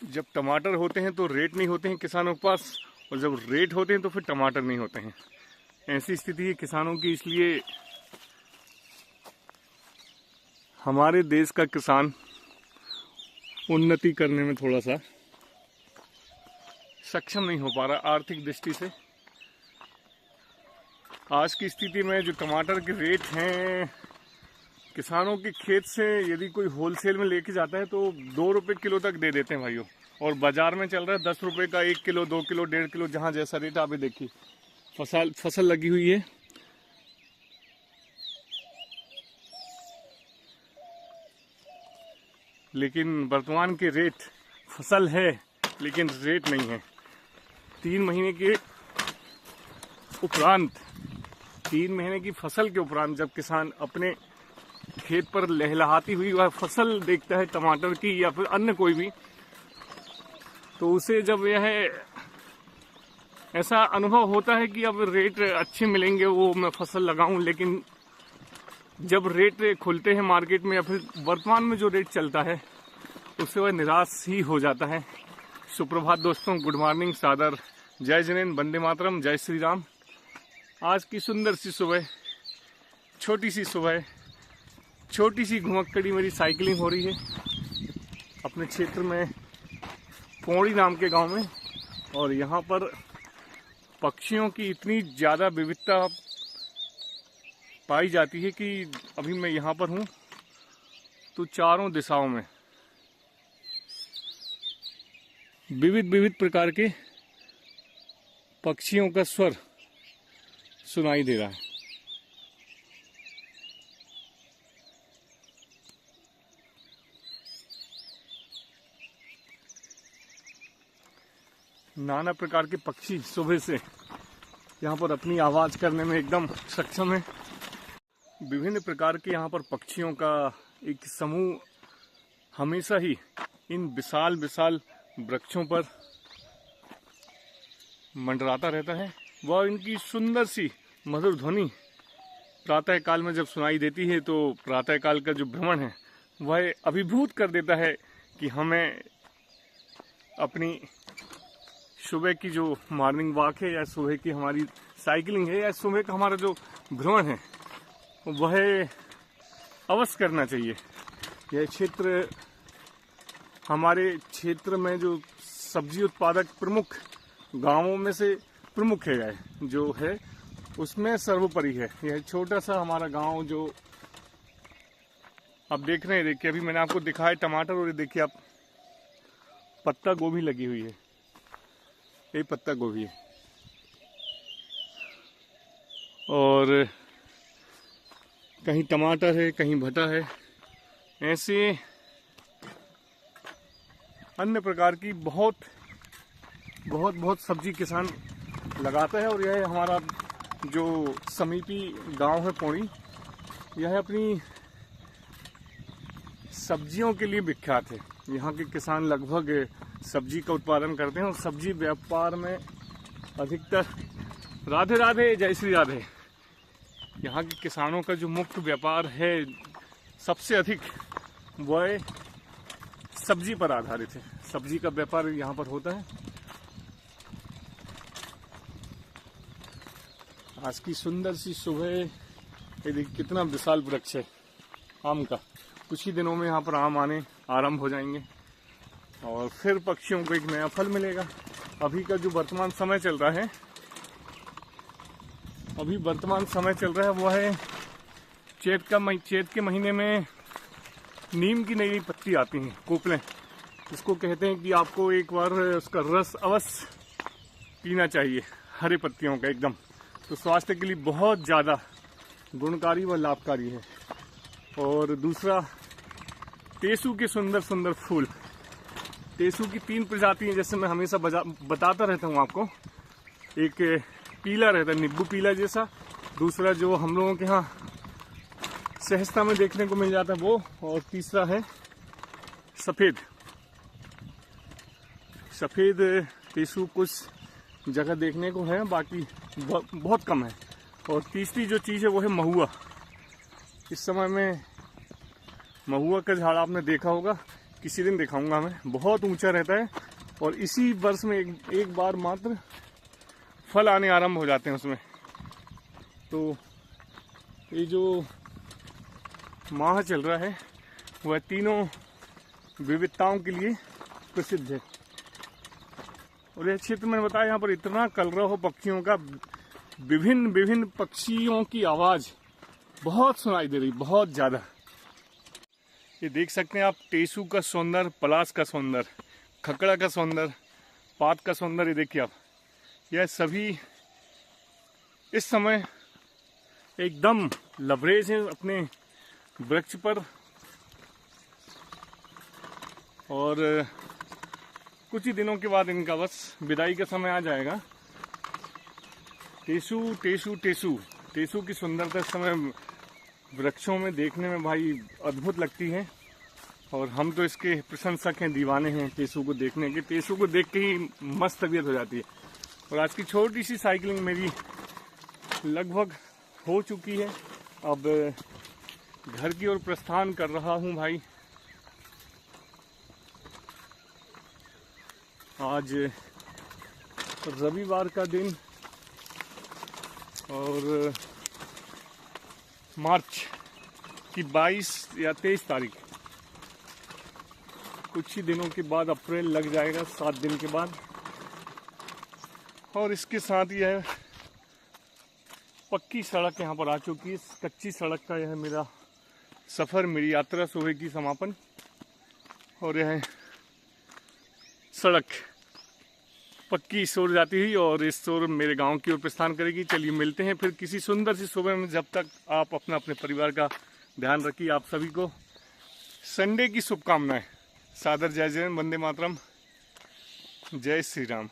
जब टमाटर होते हैं तो रेट नहीं होते हैं किसानों के पास, और जब रेट होते हैं तो फिर टमाटर नहीं होते हैं। ऐसी स्थिति है किसानों की। इसलिए हमारे देश का किसान उन्नति करने में थोड़ा सा सक्षम नहीं हो पा रहा आर्थिक दृष्टि से। आज की स्थिति में जो टमाटर के रेट हैं, किसानों के खेत से यदि कोई होलसेल में लेके जाता है तो 2 रुपये किलो तक दे देते हैं भाइयों, और बाजार में चल रहा है 10 रुपये का 1 किलो, 2 किलो, 1.5 किलो, जहाँ जैसा रेट। आप देखिए फसल लगी हुई है, लेकिन वर्तमान के रेट, फसल है लेकिन रेट नहीं है। 3 महीने के उपरांत, 3 महीने की फसल के उपरांत जब किसान अपने खेत पर लहलहाती हुई वह फसल देखता है टमाटर की या फिर अन्य कोई भी, तो उसे जब यह ऐसा अनुभव होता है कि अब रेट अच्छे मिलेंगे, वो मैं फसल लगाऊं, लेकिन जब रेट खुलते हैं मार्केट में या फिर वर्तमान में जो रेट चलता है उससे वह निराश ही हो जाता है। सुप्रभात दोस्तों, गुड मॉर्निंग, सादर, जय जनेन, वंदे मातरम, जय श्री राम। आज की सुंदर सी सुबह, छोटी सी सुबह, छोटी सी घुमक्कड़ी मेरी साइकिलिंग हो रही है अपने क्षेत्र में, पौड़ी नाम के गांव में। और यहाँ पर पक्षियों की इतनी ज़्यादा विविधता पाई जाती है कि अभी मैं यहाँ पर हूँ तो चारों दिशाओं में विविध प्रकार के पक्षियों का स्वर सुनाई दे रहा है। नाना प्रकार के पक्षी सुबह से यहाँ पर अपनी आवाज़ करने में एकदम सक्षम है। विभिन्न प्रकार के यहाँ पर पक्षियों का एक समूह हमेशा ही इन विशाल विशाल वृक्षों पर मंडराता रहता है। वह इनकी सुंदर सी मधुर ध्वनि प्रातः काल में जब सुनाई देती है तो प्रातः काल का जो भ्रमण है वह अभिभूत कर देता है कि हमें अपनी सुबह की जो मॉर्निंग वॉक है या सुबह की हमारी साइकिलिंग है या सुबह का हमारा जो भ्रमण है वह अवश्य करना चाहिए। यह क्षेत्र, हमारे क्षेत्र में जो सब्जी उत्पादक प्रमुख गांवों में से प्रमुख है जो है, उसमें सर्वोपरि है। यह छोटा सा हमारा गांव जो आप देख रहे हैं, देखिए अभी मैंने आपको दिखाया टमाटर, और ये देखिए आप पत्ता गोभी लगी हुई है, ये पत्ता गोभी है। और कहीं टमाटर है, कहीं भटा है, ऐसे अन्य प्रकार की बहुत सब्जी किसान लगाता है। और यह हमारा जो समीपी गांव है पौड़ी, यह अपनी सब्जियों के लिए विख्यात है। यहाँ के किसान लगभग सब्जी का उत्पादन करते हैं और सब्जी व्यापार में अधिकतर, राधे राधे, जय श्री राधे, यहाँ के किसानों का जो मुख्य व्यापार है सबसे अधिक वह सब्जी पर आधारित है। सब्जी का व्यापार यहाँ पर होता है। आज की सुंदर सी सुबह, ये देखिए कितना विशाल वृक्ष है आम का। कुछ ही दिनों में यहाँ पर आम आने आरंभ हो जाएंगे और फिर पक्षियों को एक नया फल मिलेगा। अभी का जो वर्तमान समय चल रहा है, वो है चैत के महीने में नीम की नई पत्ती आती हैं, कोपलें, इसको कहते हैं कि आपको एक बार उसका रस अवश्य पीना चाहिए, हरे पत्तियों का एकदम, तो स्वास्थ्य के लिए बहुत ज़्यादा गुणकारी व लाभकारी है। और दूसरा, टेसू के सुंदर सुंदर फूल। टेसू की 3 प्रजाति हैं, जैसे मैं हमेशा बताता रहता हूँ आपको। एक पीला रहता है, नींबू पीला जैसा, दूसरा जो हम लोगों के यहाँ सहजता में देखने को मिल जाता है वो, और तीसरा है सफ़ेद। सफ़ेद टेसू कुछ जगह देखने को है, बाकी बहुत कम है। और तीसरी जो चीज़ है वो है महुआ। इस समय में महुआ का झाड़ आपने देखा होगा, किसी दिन दिखाऊंगा मैं। बहुत ऊंचा रहता है और इसी वर्ष में एक बार मात्र फल आने आरंभ हो जाते हैं उसमें। तो ये जो माह चल रहा है वह तीनों विविधताओं के लिए प्रसिद्ध है। और यह क्षेत्र मैंने बताया, यहाँ पर इतना कलरव हो पक्षियों का, विभिन्न विभिन्न पक्षियों की आवाज़ बहुत सुनाई दे रही, बहुत ज़्यादा। ये देख सकते हैं आप, टेसू का सौंदर्य, पलाश का सौंदर्य, खकड़ा का सौंदर्य, पात का सौंदर्य। ये देखिए आप, यह सभी इस समय एकदम लबरेज हैं अपने वृक्ष पर। और कुछ ही दिनों के बाद इनका बस विदाई का समय आ जाएगा। टेसू टेसू टेसू टेसू की सुंदरता इस समय वृक्षों में देखने में भाई अद्भुत लगती है। और हम तो इसके प्रशंसक हैं, दीवाने हैं टेसू को देखने के। टेसू को देख के ही मस्त तबीयत हो जाती है। और आज की छोटी सी साइकिलिंग मेरी लगभग हो चुकी है। अब घर की ओर प्रस्थान कर रहा हूँ भाई। आज रविवार का दिन और मार्च की 22 या 23 तारीख, कुछ ही दिनों के बाद अप्रैल लग जाएगा, 7 दिन के बाद। और इसके साथ यह पक्की सड़क यहाँ पर आ चुकी है। इस कच्ची सड़क का यह मेरा सफ़र, मेरी यात्रा सुबह की समापन। और यह सड़क पक्की इस ओर जाती हुई और इस ओर मेरे गांव की ओर प्रस्थान करेगी। चलिए मिलते हैं फिर किसी सुंदर सी सुबह में। जब तक आप अपने परिवार का ध्यान रखिए। आप सभी को संडे की शुभकामनाएं। सादर जय जय, वंदे मातरम, जय श्री राम।